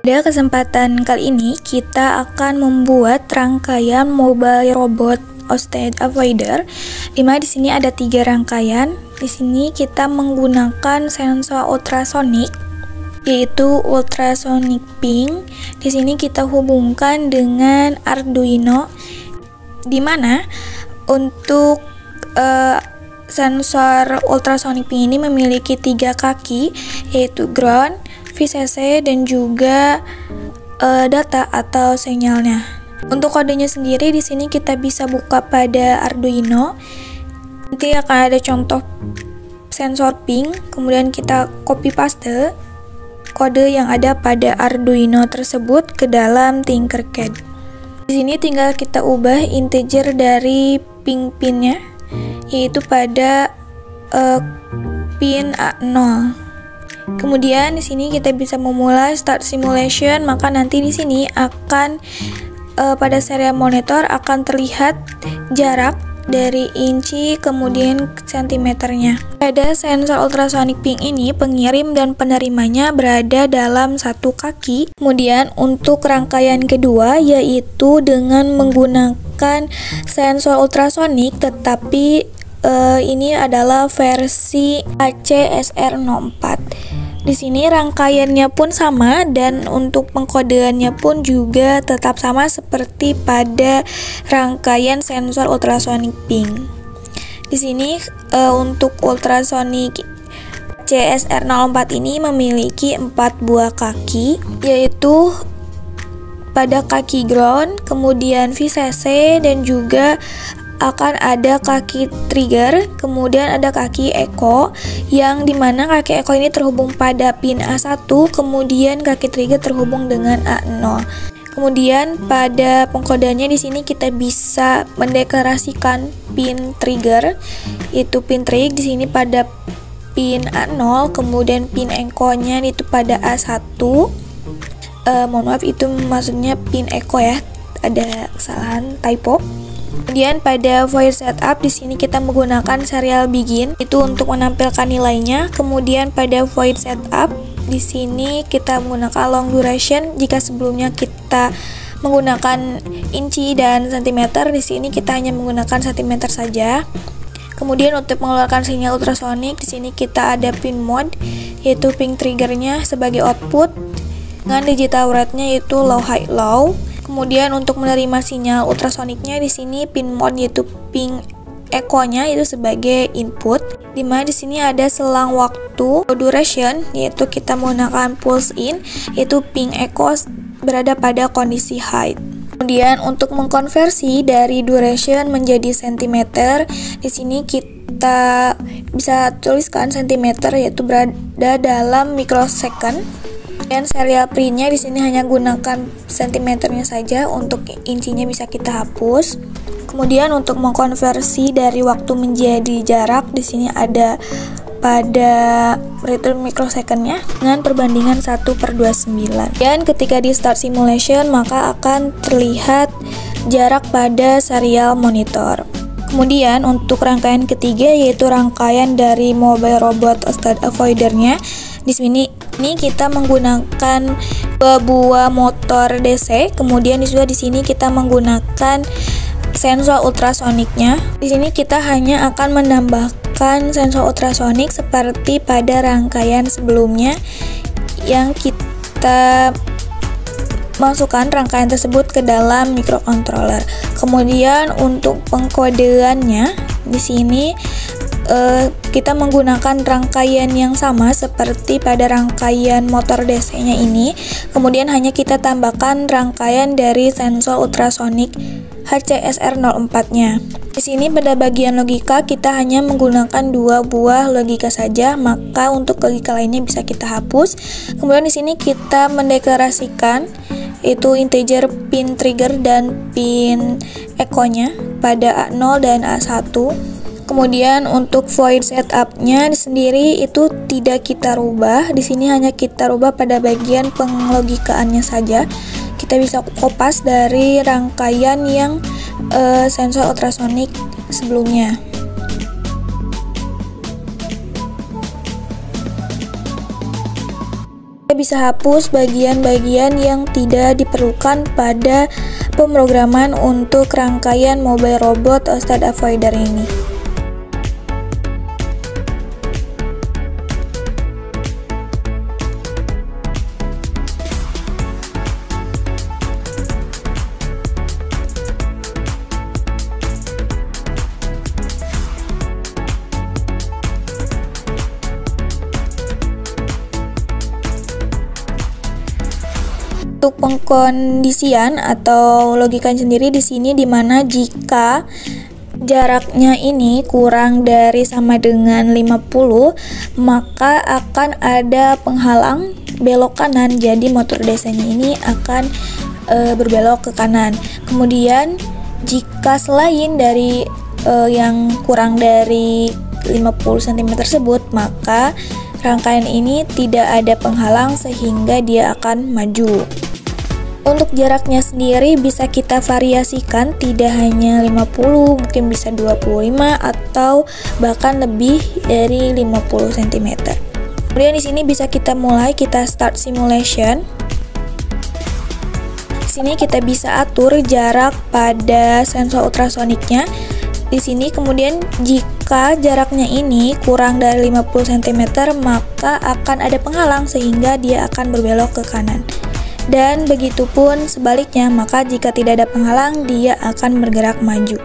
Pada kesempatan kali ini kita akan membuat rangkaian mobile robot hosted avoider, dimana di sini ada 3 rangkaian. Di sini kita menggunakan sensor ultrasonic, yaitu ultrasonic ping. Di sini kita hubungkan dengan Arduino, dimana untuk sensor ultrasonic ping ini memiliki 3 kaki, yaitu ground, VCC, dan juga data atau sinyalnya. Untuk kodenya sendiri di sini kita bisa buka pada Arduino. Nanti akan ada contoh sensor ping, kemudian kita copy paste kode yang ada pada Arduino tersebut ke dalam Tinkercad. Di sini tinggal kita ubah integer dari pin-pinnya, yaitu pada pin A0. Kemudian di sini kita bisa memulai start simulation, maka nanti di sini akan pada serial monitor akan terlihat jarak dari inci kemudian sentimeternya. Pada sensor ultrasonic ping ini pengirim dan penerimanya berada dalam satu kaki. Kemudian untuk rangkaian kedua yaitu dengan menggunakan sensor ultrasonic, tetapi ini adalah versi HCSR04. Di sini rangkaiannya pun sama dan untuk pengkodeannya pun juga tetap sama seperti pada rangkaian sensor ultrasonic ping. Di sini untuk ultrasonic CSR04 ini memiliki 4 buah kaki, yaitu pada kaki ground, kemudian VCC, dan juga akan ada kaki trigger, kemudian ada kaki echo, yang dimana kaki echo ini terhubung pada pin A1, kemudian kaki trigger terhubung dengan A0. Kemudian pada pengkodeannya di sini kita bisa mendeklarasikan pin trigger, itu pin trig di sini pada pin A0, kemudian pin echo-nya itu pada A1. Mohon maaf, itu maksudnya pin echo ya, ada kesalahan typo. Kemudian pada void setup di sini kita menggunakan serial begin itu untuk menampilkan nilainya. Kemudian pada void setup di sini kita menggunakan long duration. Jika sebelumnya kita menggunakan inci dan sentimeter, di sini kita hanya menggunakan sentimeter saja. Kemudian untuk mengeluarkan sinyal ultrasonic di sini kita ada pin mode, yaitu ping triggernya sebagai output dengan digital rate-nya yaitu low high low. Kemudian untuk menerima sinyal ultrasoniknya di sini pin mode yaitu ping echo-nya itu sebagai input. Dimana di sini ada selang waktu duration, yaitu kita menggunakan pulse in, yaitu ping echo berada pada kondisi high. Kemudian untuk mengkonversi dari duration menjadi sentimeter, di sini kita bisa tuliskan sentimeter yaitu berada dalam microsecond. Dan serial printnya di sini hanya gunakan sentimeternya saja, untuk incinya bisa kita hapus. Kemudian untuk mengkonversi dari waktu menjadi jarak di sini ada pada return microsecond-nya dengan perbandingan 1/29. Dan ketika di start simulation maka akan terlihat jarak pada serial monitor. Kemudian untuk rangkaian ketiga yaitu rangkaian dari mobile robot hosted avoider-nya. Di sini kita menggunakan 2 buah motor DC, kemudian juga di sini kita menggunakan sensor ultrasoniknya. Di sini kita hanya akan menambahkan sensor ultrasonik seperti pada rangkaian sebelumnya yang kita masukkan rangkaian tersebut ke dalam microcontroller. Kemudian untuk pengkodeannya di sini kita menggunakan rangkaian yang sama seperti pada rangkaian motor DC-nya ini. Kemudian hanya kita tambahkan rangkaian dari sensor ultrasonik HCSR04-nya. Di sini pada bagian logika kita hanya menggunakan 2 buah logika saja, maka untuk logika lainnya bisa kita hapus. Kemudian di sini kita mendeklarasikan itu integer pin trigger dan pin echo-nya pada A0 dan A1. Kemudian untuk void setup-nya sendiri itu tidak kita rubah. Di sini hanya kita rubah pada bagian penglogikaannya saja. Kita bisa kopas dari rangkaian yang sensor ultrasonik sebelumnya. Kita bisa hapus bagian-bagian yang tidak diperlukan pada pemrograman untuk rangkaian mobile robot state avoider ini. Untuk pengkondisian atau logikanya sendiri di sini, dimana jika jaraknya ini kurang dari sama dengan 50, maka akan ada penghalang belok kanan, jadi motor DC-nya ini akan berbelok ke kanan. Kemudian jika selain dari yang kurang dari 50 cm tersebut, maka rangkaian ini tidak ada penghalang sehingga dia akan maju. Untuk jaraknya sendiri bisa kita variasikan, tidak hanya 50, mungkin bisa 25 atau bahkan lebih dari 50 cm. Kemudian di sini bisa kita mulai, kita start simulation. Di sini kita bisa atur jarak pada sensor ultrasoniknya. Di sini kemudian jika jaraknya ini kurang dari 50 cm, maka akan ada penghalang sehingga dia akan berbelok ke kanan. Dan begitupun sebaliknya, maka jika tidak ada penghalang, dia akan bergerak maju.